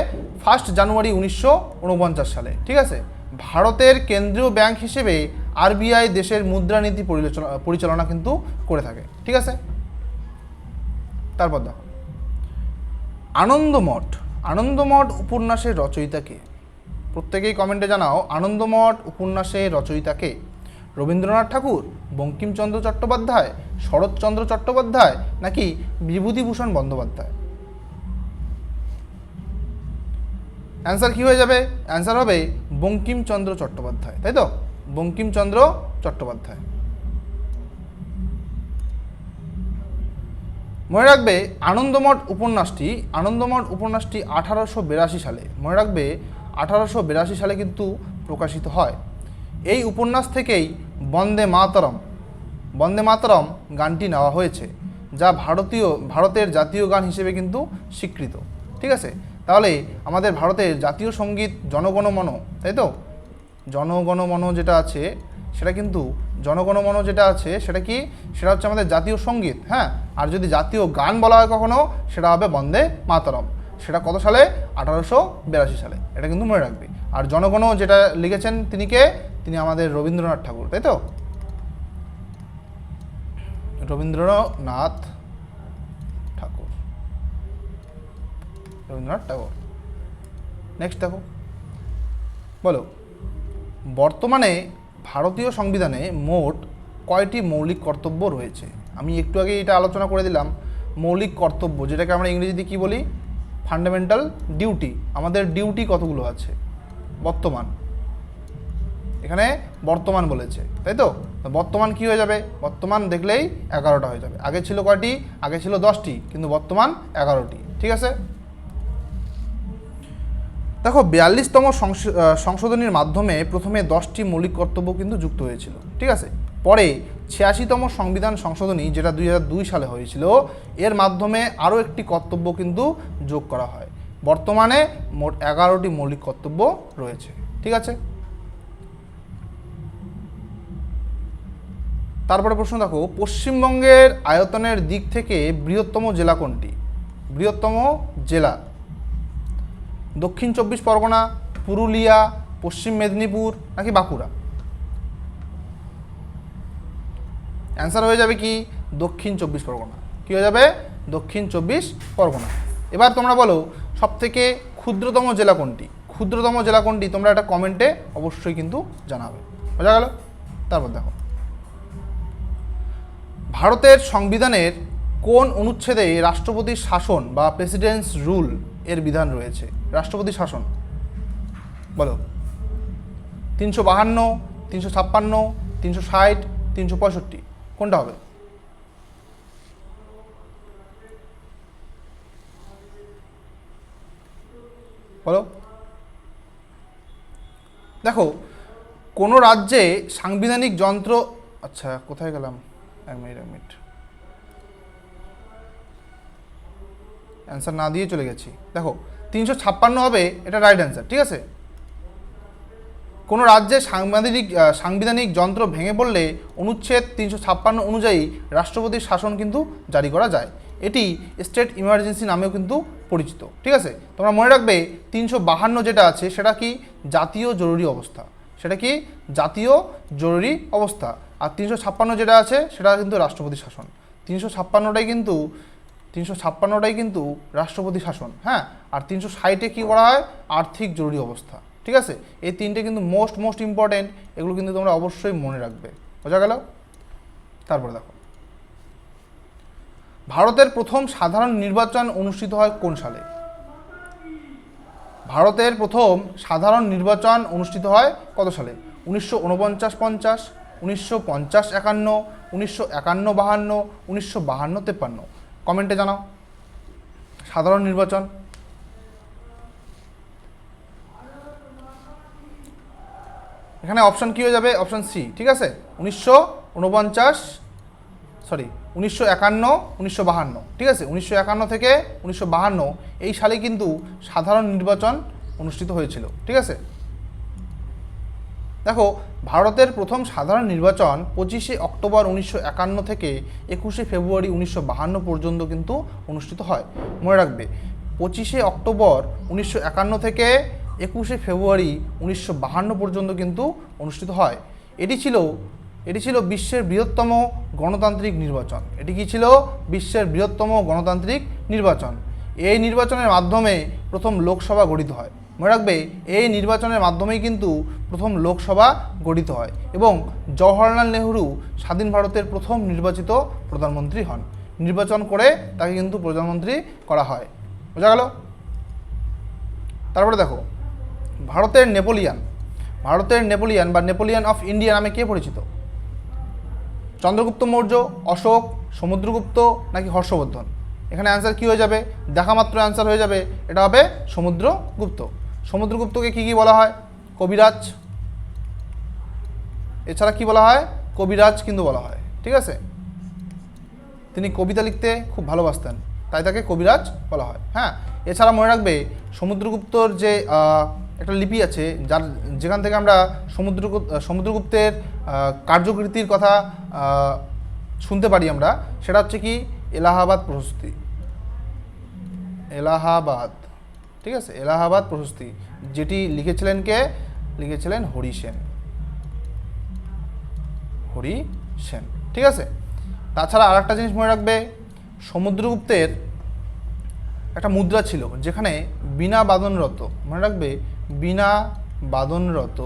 1 জানুয়ারি 1949 সালে, ঠিক আছে। ভারতের কেন্দ্রীয় ব্যাংক হিসেবে আরবিআই দেশের মুদ্রানীতি পরিচালনা কিন্তু করে থাকে, ঠিক আছে। তারপর দেখো, আনন্দমঠ। আনন্দমঠ উপন্যাসের রচয়িতা কে? প্রত্যেকেই কমেন্টে জানাও, আনন্দমঠ উপন্যাসের রচয়িতা কে? রবীন্দ্রনাথ ঠাকুর, বঙ্কিমচন্দ্র চট্টোপাধ্যায়, শরৎচন্দ্র চট্টোপাধ্যায়, নাকি বিভূতিভূষণ বন্দ্যোপাধ্যায়? অ্যান্সার কী হয়ে যাবে? অ্যান্সার হবে বঙ্কিমচন্দ্র চট্টোপাধ্যায়, তাই তো, বঙ্কিমচন্দ্র চট্টোপাধ্যায়। মনে রাখবে, আনন্দমঠ উপন্যাসটি 1882 সালে, মনে রাখবে 1882 সালে কিন্তু প্রকাশিত হয়। এই উপন্যাস থেকেই বন্দে মাতরম গানটি নেওয়া হয়েছে, যা ভারতের জাতীয় গান হিসেবে কিন্তু স্বীকৃত, ঠিক আছে। তাহলে আমাদের ভারতের জাতীয় সঙ্গীত জনগণমন, তাই তো, জনগণমন যেটা আছে সেটা কিন্তু সেটা কি? সেটা হচ্ছে আমাদের জাতীয় সঙ্গীত, হ্যাঁ। আর যদি জাতীয় গান বলা হয় কখনো, সেটা হবে বন্দে মাতরম। সেটা কত সালে? 1882 সালে, এটা কিন্তু মনে রাখবে। আর জনগণ যেটা লিখেছেন তিনি কে? তিনি আমাদের রবীন্দ্রনাথ ঠাকুর, তাই তো? রবীন্দ্রনাথ ঠাকুর। নেক্সট দেখো, বলো বর্তমানে ভারতীয় সংবিধানে মোট কয়টি মৌলিক কর্তব্য রয়েছে? আমি একটু আগে এটা আলোচনা করে দিলাম, মৌলিক কর্তব্য যেটাকে আমরা ইংরেজিতে কী বলি? Fundamental duty. আমাদের ডিউটি কতগুলো আছে বর্তমান? এখানে বর্তমান বলেছে, তাই তো? বর্তমান কি হয়ে যাবে? বর্তমান দেখলেই 11টা হয়ে যাবে। আগে ছিল কয়টি? আগে ছিল 10টি, কিন্তু বর্তমান 11টি। ঠিক আছে, দেখো 42তম সংশোধনীর মাধ্যমে প্রথমে 10টি মৌলিক কর্তব্য কিন্তু যুক্ত হয়েছিল। ঠিক আছে, পরে 86তম সংবিধান সংশোধনী, যেটা 2002 সালে হয়েছিল, এর মাধ্যমে আরও একটি কর্তব্য কিন্তু যোগ করা হয়। বর্তমানে মোট 11টি মৌলিক কর্তব্য রয়েছে। ঠিক আছে, তারপরে প্রশ্ন দেখো, পশ্চিমবঙ্গের আয়তনের দিক থেকে বৃহত্তম জেলা কোনটি? বৃহত্তম জেলা দক্ষিণ 24 পরগনা, পুরুলিয়া, পশ্চিম মেদিনীপুর নাকি বাঁকুড়া? অ্যান্সার হয়ে যাবে কি? দক্ষিণ 24 পরগনা। কী হয়ে যাবে? দক্ষিণ 24 পরগনা। এবার তোমরা বলো সবথেকে ক্ষুদ্রতম জেলা কোনটি? ক্ষুদ্রতম জেলা কোনটি তোমরা একটা কমেন্টে অবশ্যই কিন্তু জানাবে। বোঝা গেল? তারপর দেখো, ভারতের সংবিধানের কোন অনুচ্ছেদে রাষ্ট্রপতির শাসন বা প্রেসিডেন্টস রুল এর বিধান রয়েছে? রাষ্ট্রপতির শাসন বলো। 352, 356, 360, 365, কোনটা হবে? বলো। দেখো কোনো রাজ্যে সাংবিধানিক যন্ত্র, আচ্ছা কোথায় গেলাম, এক মিনিট অ্যান্সার না দিয়ে চলে গেছি। দেখো 356 হবে, এটা রাইট অ্যান্সার। ঠিক আছে, কোনো রাজ্যে সাংবিধানিক যন্ত্র ভেঙে পড়লে অনুচ্ছেদ 356 অনুযায়ী রাষ্ট্রপতির শাসন কিন্তু জারি করা যায়। এটি স্টেট ইমার্জেন্সি নামেও কিন্তু পরিচিত। ঠিক আছে, তোমরা মনে রাখবে 352 যেটা আছে সেটা কি? জাতীয় জরুরি অবস্থা। সেটা কি? জাতীয় জরুরি অবস্থা। আর 356 যেটা আছে সেটা কিন্তু রাষ্ট্রপতি শাসন। 356টাই কিন্তু রাষ্ট্রপতি শাসন। হ্যাঁ, আর 360-এ কী করা হয়? আর্থিক জরুরি অবস্থা। ঠিক আছে, এই তিনটে কিন্তু মোস্ট ইম্পর্টেন্ট, এগুলো কিন্তু তোমরা অবশ্যই মনে রাখবে। বোঝা গেল? তারপরে দেখো, ভারতের প্রথম সাধারণ নির্বাচন অনুষ্ঠিত হয় কোন সালে? ভারতের প্রথম সাধারণ নির্বাচন অনুষ্ঠিত হয় কত সালে? 1949-50, 1950-51, 1951-52, 1952-53। কমেন্টে জানাও সাধারণ নির্বাচন। এখানে অপশান কী হয়ে যাবে? Option C. ঠিক আছে, 1951, 1952। ঠিক আছে, 1951 থেকে 1952 এই সালে কিন্তু সাধারণ নির্বাচন অনুষ্ঠিত হয়েছিল। ঠিক আছে, দেখো ভারতের প্রথম সাধারণ নির্বাচন 25শে অক্টোবর 1951 থেকে 21শে ফেব্রুয়ারি 1952 পর্যন্ত কিন্তু অনুষ্ঠিত হয়। মনে রাখবে 25শে অক্টোবর 1951 থেকে 21শে ফেব্রুয়ারি 1952 পর্যন্ত কিন্তু অনুষ্ঠিত হয়। এটি ছিল বিশ্বের বৃহত্তম গণতান্ত্রিক নির্বাচন। এটি কি ছিল? বিশ্বের বৃহত্তম গণতান্ত্রিক নির্বাচন। এই নির্বাচনের মাধ্যমে প্রথম লোকসভা গঠিত হয়। মনে রাখবে এই নির্বাচনের মাধ্যমেই কিন্তু প্রথম লোকসভা গঠিত হয় এবং জওহরলাল নেহরু স্বাধীন ভারতের প্রথম নির্বাচিত প্রধানমন্ত্রী হন। নির্বাচন করে তাকে কিন্তু প্রধানমন্ত্রী করা হয়। বোঝা গেল? তারপরে দেখো, ভারতের নেপোলিয়ান বা নেপোলিয়ান অফ ইন্ডিয়া নামে কে পরিচিত? চন্দ্রগুপ্ত মৌর্য, অশোক, সমুদ্রগুপ্ত নাকি হর্ষবর্ধন? এখানে অ্যান্সার কী হয়ে যাবে? দেখা মাত্র অ্যান্সার হয়ে যাবে, এটা হবে সমুদ্রগুপ্ত। সমুদ্রগুপ্তকে কী বলা হয়? কবিরাজ। এছাড়া কি বলা হয়? কবিরাজ কিন্তু বলা হয়। ঠিক আছে, তিনি কবিতা লিখতে খুব ভালোবাসতেন, তাই তাকে কবিরাজ বলা হয়। হ্যাঁ, এছাড়া মনে রাখবে সমুদ্রগুপ্তর যে একটা লিপি আছে যেখান থেকে আমরা সমুদ্রগুপ্তের কার্যকৃতির কথা শুনতে পারি আমরা, সেটা হচ্ছে কি? এলাহাবাদ প্রশস্তি। ঠিক আছে, এলাহাবাদ প্রশস্তি, যেটি লিখেছিলেন কে? লিখেছিলেন হরি সেন। হরি সেন। ঠিক আছে, তাছাড়া আর একটা জিনিস মনে রাখবে, সমুদ্রগুপ্তের একটা মুদ্রা ছিল যেখানে বীণা বাদনরত, মনে রাখবে বীণা বাদনরত,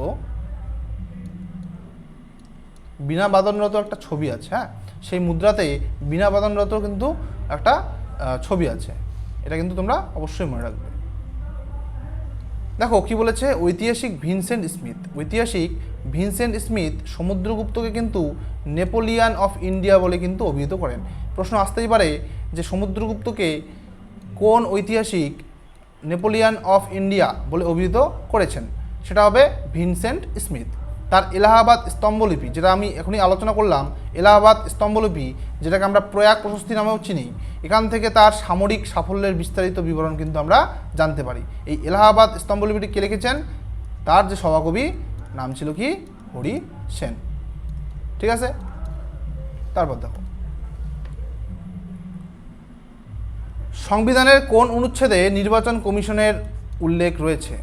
বীণা বাদনরত একটা ছবি আছে। হ্যাঁ, সেই মুদ্রাতে বীণা বাদনরত কিন্তু একটা ছবি আছে, এটা কিন্তু তোমরা অবশ্যই মনে রাখবে। দেখো কি বলেছে, ঐতিহাসিক ভিনসেন্ট স্মিথ, ঐতিহাসিক ভিনসেন্ট স্মিথ সমুদ্রগুপ্তকে কিন্তু নেপোলিয়ান অফ ইন্ডিয়া বলে কিন্তু অভিহিত করেন। প্রশ্ন আসতেই পারে যে সমুদ্রগুপ্তকে কোন ঐতিহাসিক নেপোলিয়ান অফ ইন্ডিয়া বলে অভিহিত করেছেন, সেটা হবে ভিনসেন্ট স্মিথ। তার এলাহাবাদ স্তম্ভলিপি, যেটা আমি এখনই আলোচনা করলাম, এলাহাবাদ স্তম্ভলিপি যেটাকে আমরা প্রয়াগ প্রশস্তি নামেও চিনি, এখান থেকে তার সামরিক সাফল্যের বিস্তারিত বিবরণ কিন্তু আমরা জানতে পারি। এই এলাহাবাদ স্তম্ভলিপিটি কে লিখেছেন, তার যে সভাকবি নাম ছিল কি, হরি সেন। ঠিক আছে, তারপর দেখো সংবিধানের কোন অনুচ্ছেদে নির্বাচন কমিশনের উল্লেখ রয়েছে।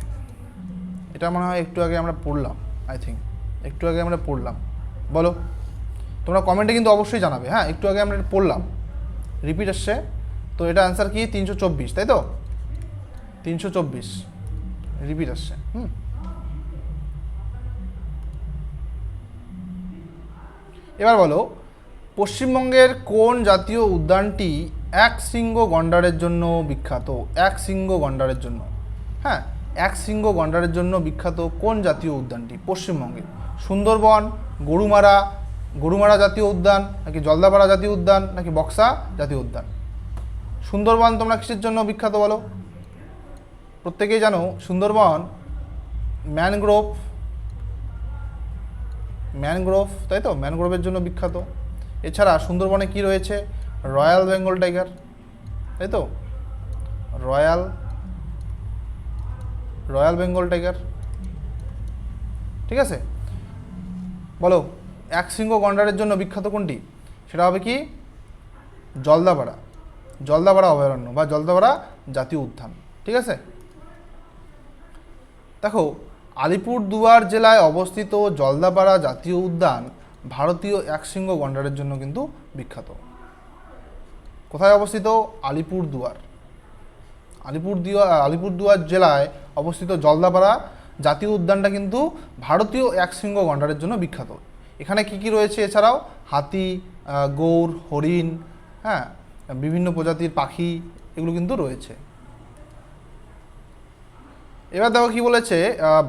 এটা মনে হয় একটু আগে আমরা পড়লাম, আই থিঙ্ক একটু আগে আমরা পড়লাম, বলো তোমরা কমেন্টে কিন্তু অবশ্যই জানাবে। হ্যাঁ, একটু আগে আমরা পড়লাম, রিপিট আসছে, তো এটা অ্যান্সার কি 324, তাই তো 324 রিপিট আসছে। এবার বলো, পশ্চিমবঙ্গের কোন জাতীয় উদ্যানটি এক শৃঙ্গ গন্ডারের জন্য বিখ্যাত, এক শৃঙ্গ গন্ডারের জন্য। হ্যাঁ, এক শৃঙ্গ গন্ডারের জন্য বিখ্যাত কোন জাতীয় উদ্যানটি পশ্চিমবঙ্গে, সুন্দরবন, গরুমারা জাতীয় উদ্যান, নাকি জলদাপাড়া জাতীয় উদ্যান, নাকি বক্সা জাতীয় উদ্যান। সুন্দরবন তোমরা কিসের জন্য বিখ্যাত বলো, প্রত্যেকেই জানো সুন্দরবন ম্যানগ্রোভ, তাই তো, ম্যানগ্রোভের জন্য বিখ্যাত। এছাড়া সুন্দরবনে কি রয়েছে, রয়্যাল বেঙ্গল টাইগার, তাই তো, রয়্যাল বেঙ্গল টাইগার। ঠিক আছে, বলো এক শৃঙ্গ গন্ডারের জন্য বিখ্যাত কোনটি, সেটা হবে কি জলদাপাড়া অভয়ারণ্য বা জলদাপাড়া জাতীয় উদ্যান। ঠিক আছে, দেখো আলিপুরদুয়ার জেলায় অবস্থিত জলদাপাড়া জাতীয় উদ্যান ভারতীয় একশৃঙ্গ গন্ডারের জন্য কিন্তু বিখ্যাত। কোথায় অবস্থিত, আলিপুরদুয়ার জেলায় অবস্থিত জলদাপাড়া জাতীয় উদ্যানটা কিন্তু ভারতীয় একশৃঙ্গ গন্ডারের জন্য বিখ্যাত। এখানে কি কি রয়েছে এছাড়াও, হাতি, গৌড়, হরিণ, হ্যাঁ, বিভিন্ন প্রজাতির পাখি, এগুলো কিন্তু রয়েছে। এবার দেখো কি বলেছে,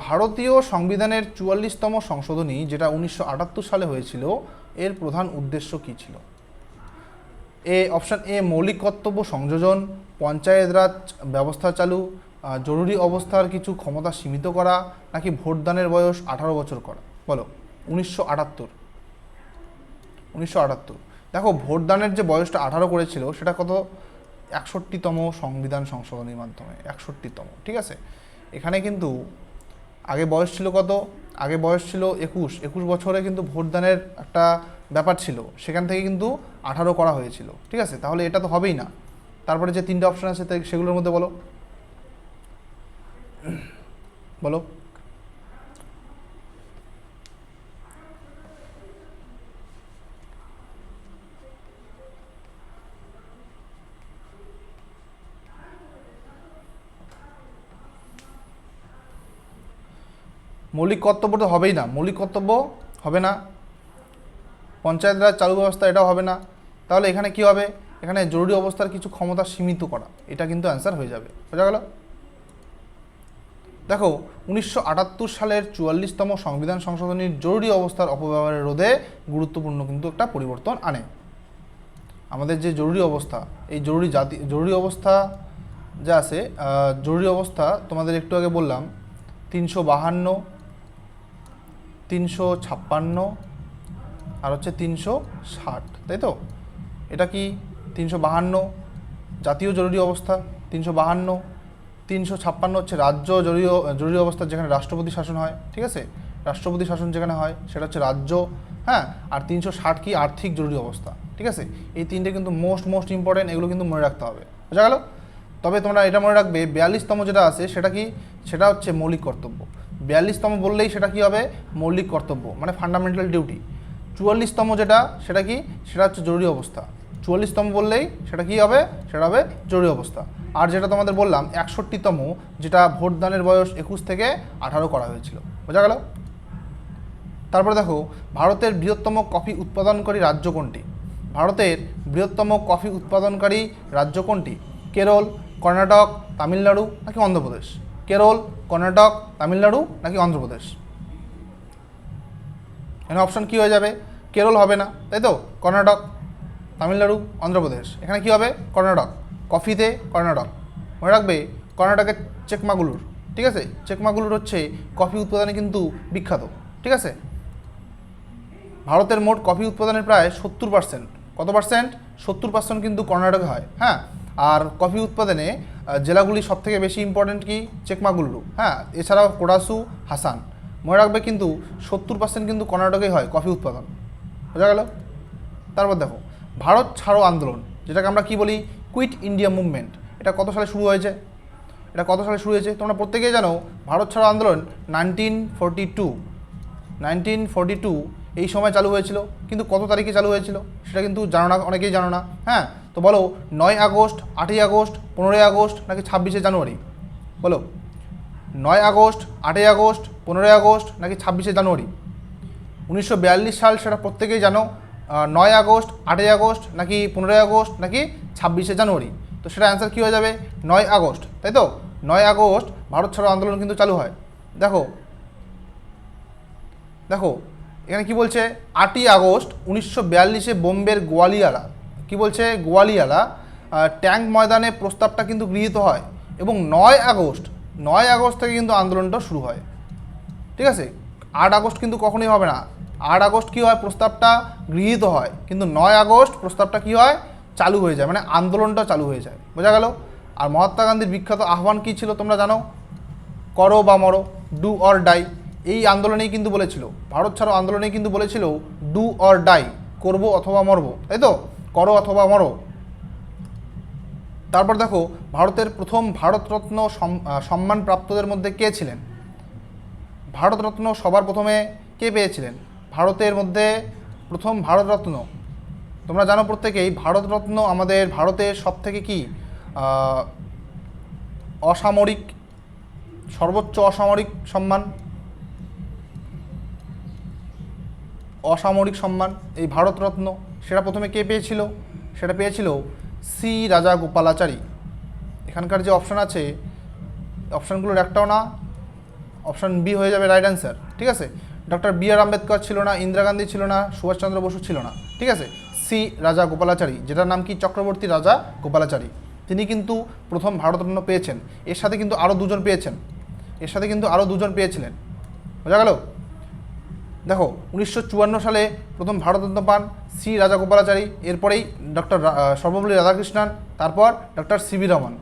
ভারতীয় সংবিধানের 44তম সংশোধনী যেটা 1978 সালে হয়েছিল, এর প্রধান উদ্দেশ্য কী ছিল। অপশান এ মৌলিক কর্তব্য সংযোজন, পঞ্চায়েত রাজ ব্যবস্থা চালু, জরুরি অবস্থার কিছু ক্ষমতা সীমিত করা, নাকি ভোটদানের বয়স 18 বছর করা। বলো 1978 দেখো ভোটদানের যে বয়সটা 18 করেছিল সেটা কত, 61তম সংবিধান সংশোধনীর মাধ্যমে, 61তম। ঠিক আছে, এখানে কিন্তু আগে বয়স ছিল কত, আগে বয়স ছিল 21 বছরে কিন্তু ভোটদানের একটা ব্যাপার ছিল, সেখান থেকে কিন্তু 18 করা হয়েছিল। ঠিক আছে, তাহলে এটা তো হবেই না। তারপরে যে তিনটে অপশন আছে সেগুলোর মধ্যে বলো বলো মৌলিক কর্তব্য তো হবেই না, মৌলিক কর্তব্য হবে না, পঞ্চায়েত রাজ চালু ব্যবস্থা এটাও হবে না। তাহলে এখানে কি হবে, এখানে জরুরি অবস্থার কিছু ক্ষমতা সীমিত করা, এটা কিন্তু অ্যান্সার হয়ে যাবে। বোঝা গেল। দেখো 1978 সালের 44তম সংবিধান সংশোধনীর জরুরি অবস্থার অপব্যবহারের রোধে গুরুত্বপূর্ণ কিন্তু একটা পরিবর্তন আনে। আমাদের যে জরুরি অবস্থা, এই জরুরি অবস্থা যা আছে, জরুরি অবস্থা তোমাদের একটু আগে বললাম 352, 356 আর হচ্ছে 360, তাই তো। এটা কি 352 জাতীয় জরুরি অবস্থা, 352, 356 হচ্ছে রাজ্য জরুরি অবস্থা, যেখানে রাষ্ট্রপতি শাসন হয়। ঠিক আছে, রাষ্ট্রপতি শাসন যেখানে হয় সেটা হচ্ছে রাজ্য। হ্যাঁ, আর 360 কি আর্থিক জরুরি অবস্থা। ঠিক আছে, এই তিনটে কিন্তু মোস্ট ইম্পর্টেন্ট, এগুলো কিন্তু মনে রাখতে হবে। বোঝা গেল। তবে তোমরা এটা মনে রাখবে 42তম যেটা আছে সেটা কি, সেটা হচ্ছে মৌলিক কর্তব্য। 42তম বললেই সেটা কি হবে, মৌলিক কর্তব্য, মানে ফান্ডামেন্টাল ডিউটি। 44তম যেটা সেটা কি, সেটা হচ্ছে জরুরি অবস্থা। 44তম বললেই সেটা কি হবে, সেটা হবে জরুরি অবস্থা। আর যেটা তোমাদের বললাম 61তম, যেটা ভোটদানের বয়স 21 থেকে 18 করা হয়েছিল। বোঝা গেল? তারপরে দেখো, ভারতের বৃহত্তম কফি উৎপাদনকারী রাজ্য কোনটি? ভারতের বৃহত্তম কফি উৎপাদনকারী রাজ্য কোনটি? কেরল, কর্ণাটক, তামিলনাড়ু নাকি অন্ধ্রপ্রদেশ? কেরল, কর্ণাটক, তামিলনাড়ু নাকি অন্ধ্রপ্রদেশ? এখানে অপশান কী হয়ে যাবে? কেরল হবে না, তাই তো? কর্ণাটক, তামিলনাড়ু, অন্ধ্রপ্রদেশ। এখানে কি হবে? কর্ণাটক। কফিতে কর্ণাটক। মনে রাখবে, কর্ণাটকের চেকমাগুলুর, ঠিক আছে? চেকমাগুলুর হচ্ছে কফি উৎপাদনে কিন্তু বিখ্যাত, ঠিক আছে? ভারতের মোট কফি উৎপাদনের প্রায় 70%, কত পার্সেন্ট? 70% কিন্তু কর্ণাটকে হয়, হ্যাঁ। আর কফি উৎপাদনে জেলাগুলি সবথেকে বেশি ইম্পর্টেন্ট কি? চেকমাগুলুরু, হ্যাঁ। এছাড়াও কোডাসু, হাসান। মনে রাখবে কিন্তু 70% কিন্তু কর্ণাটকেই হয় কফি উৎপাদন। বোঝা গেল? তারপর দেখো, ভারত ছাড়ো আন্দোলন, যেটাকে আমরা কি বলি? Quit India movement. এটা কত সালে শুরু হয়েছে? এটা কত সালে শুরু হয়েছে? তোমরা প্রত্যেকেই জানো ভারত ছাড়ো আন্দোলন 1942 এই সময় চালু হয়েছিল। কিন্তু কত তারিখে চালু হয়েছিল সেটা কিন্তু জানো না, অনেকেই জানো না, হ্যাঁ। তো বলো, 9 আগস্ট, 8ই আগস্ট, 15ই আগস্ট নাকি 26শে জানুয়ারি? বলো, 9 আগস্ট, 8ই আগস্ট, 15ই আগস্ট নাকি 26শে জানুয়ারি? 1942 সাল, সেটা প্রত্যেকেই জানো। 9 আগস্ট, 8ই আগস্ট নাকি 15ই আগস্ট নাকি 26শে জানুয়ারি? তো সেটা অ্যান্সার কী হয়ে যাবে? 9 আগস্ট, তাই তো? 9 আগস্ট ভারত ছাড়ো আন্দোলন কিন্তু চালু হয়। দেখো দেখো এখানে কি বলছে? 8ই আগস্ট 1942-এ বোম্বের গোয়ালিয়ালা, কি বলছে? গোয়ালিয়ালা ট্যাঙ্ক ময়দানে প্রস্তাবটা কিন্তু গৃহীত হয় এবং 9 আগস্ট থেকে কিন্তু আন্দোলনটা শুরু হয়, ঠিক আছে? 8 আগস্ট কিন্তু কখনোই হবে না। 8 আগস্ট কী হয়? প্রস্তাবটা গৃহীত হয়, কিন্তু 9 আগস্ট প্রস্তাবটা কী হয়? চালু হয়ে যায়, মানে আন্দোলনটা চালু হয়ে যায়। বোঝা গেল? আর মহাত্মা গান্ধীর বিখ্যাত আহ্বান কী ছিল তোমরা জানো? করো বা মরো, ডু অর ডাই। এই আন্দোলনেই কিন্তু বলেছিল, ভারত ছাড়ো আন্দোলনেই কিন্তু বলেছিল ডু অর ডাই, করবো অথবা মরবো, তাই তো? করো অথবা মরো। তারপর দেখো, ভারতের প্রথম ভারতরত্ন সম্মানপ্রাপ্তদের মধ্যে কে ছিলেন? ভারতরত্ন সবার প্রথমে কে পেয়েছিলেন? ভারতের মধ্যে প্রথম ভারতরত্ন, তোমরা জানো প্রত্যেকেই, ভারতরত্ন আমাদের ভারতের সবথেকে কি অসামরিক, সর্বোচ্চ অসামরিক সম্মান, অসামরিক সম্মান এই ভারতরত্ন। সেটা প্রথমে কে পেয়েছিল? সেটা পেয়েছিল সি রাজাগোপালাচারী। এখানকার যে অপশান আছে, অপশানগুলোর একটাও না, অপশান বি হয়ে যাবে রাইট অ্যান্সার, ঠিক আছে? ডক্টর বি আর আম্বেদকর ছিল না, ইন্দিরা গান্ধী ছিল না, সুভাষচন্দ্র বসু ছিল না, ঠিক আছে? সি রাজাগোপালাচারী, যেটার নাম কি? চক্রবর্তী রাজা গোপালাচারী। তিনি কিন্তু প্রথম ভারতরত্ন পেয়েছেন। এর সাথে কিন্তু আরও দুজন পেয়েছেন, এর সাথে কিন্তু আরও দুজন পেয়েছিলেন। বোঝা গেল? দেখো, 1954 সালে প্রথম ভারতরত্ন পান সি রাজাগোপালাচারী, এরপরেই ডক্টর সর্বপল্লী রাধাকৃষ্ণন, তারপর ডক্টর সিভি রমন।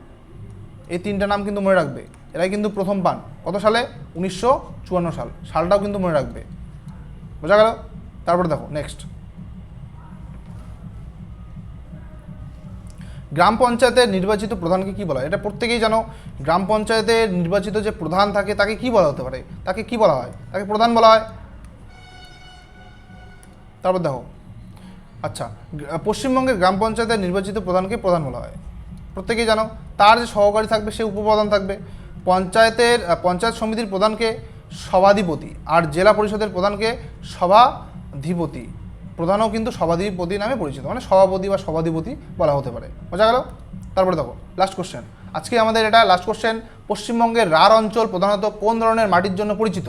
এই তিনটা নাম কিন্তু মনে রাখবে, এরাই কিন্তু প্রথম পান। কত সালে? 1954 সাল, সালটাও কিন্তু মনে রাখবে। বোঝা গেল? তারপরে দেখো নেক্সট, গ্রাম পঞ্চায়েতের নির্বাচিত প্রধানকে কি বলা হয়? এটা প্রত্যেকেই জানো, গ্রাম পঞ্চায়েতের নির্বাচিত যে প্রধান থাকে তাকে কি বলা হতে পারে? তাকে কি বলা হয়? তাকে প্রধান বলা হয়। তারপর দেখো, আচ্ছা, পশ্চিমবঙ্গের গ্রাম পঞ্চায়েতের নির্বাচিত প্রধানকে প্রধান বলা হয়, প্রত্যেকেই জানো। তার যে সহকারী থাকবে সে উপপ্রধান থাকবে। পঞ্চায়েত সমিতির প্রধানকে সভাধিপতি, আর জেলা পরিষদের প্রধানকে সভাধিপতি। প্রধানও কিন্তু সভাধিপতি নামে পরিচিত, মানে সভাপতি বা সভাধিপতি বলা হতে পারে। বোঝা গেল? তারপরে দেখো লাস্ট কোশ্চেন, আজকে আমাদের এটা লাস্ট কোশ্চেন। পশ্চিমবঙ্গের রাঢ় অঞ্চল প্রধানত কোন ধরনের মাটির জন্য পরিচিত?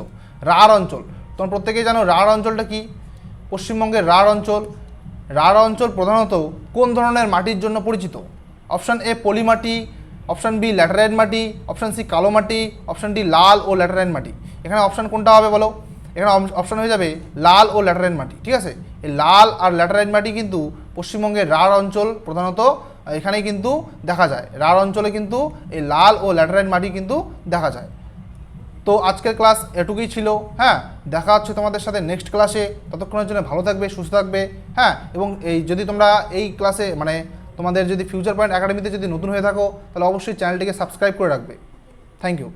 রাঢ় অঞ্চল, তোমরা প্রত্যেকেই জানো রাঢ় অঞ্চলটা কি? পশ্চিমবঙ্গের রাঢ় অঞ্চল প্রধানত কোন ধরনের মাটির জন্য পরিচিত? অপশান এ পলি মাটি, অপশান বি ল্যাটেরাইট মাটি, অপশান সি কালো মাটি, অপশান ডি লাল ও ল্যাটেরাইট মাটি। এখানে অপশান কোনটা হবে বলো? এখানে অপশান হয়ে যাবে লাল ও ল্যাটেরাইট মাটি, ঠিক আছে? এই লাল আর ল্যাটেরাইট মাটি কিন্তু পশ্চিমবঙ্গের রাঢ় অঞ্চল প্রধানত এখানেই কিন্তু দেখা যায়। রাঢ় অঞ্চলে কিন্তু এই লাল ও ল্যাটেরাইট মাটি কিন্তু দেখা যায়। তো আজকের ক্লাস এটুকুই ছিল, হ্যাঁ। দেখা হচ্ছে তোমাদের সাথে নেক্সট ক্লাসে। ততক্ষণের জন্য ভালো থাকবে, সুস্থ থাকবে, হ্যাঁ। এবং এই যদি তোমরা এই ক্লাসে মানে তোমাদের যদি ফিউচার পয়েন্ট একাডেমিতে যদি নতুন হয়ে থাকো তাহলে অবশ্যই চ্যানেলটিকে সাবস্ক্রাইব করে রাখবে। Thank you.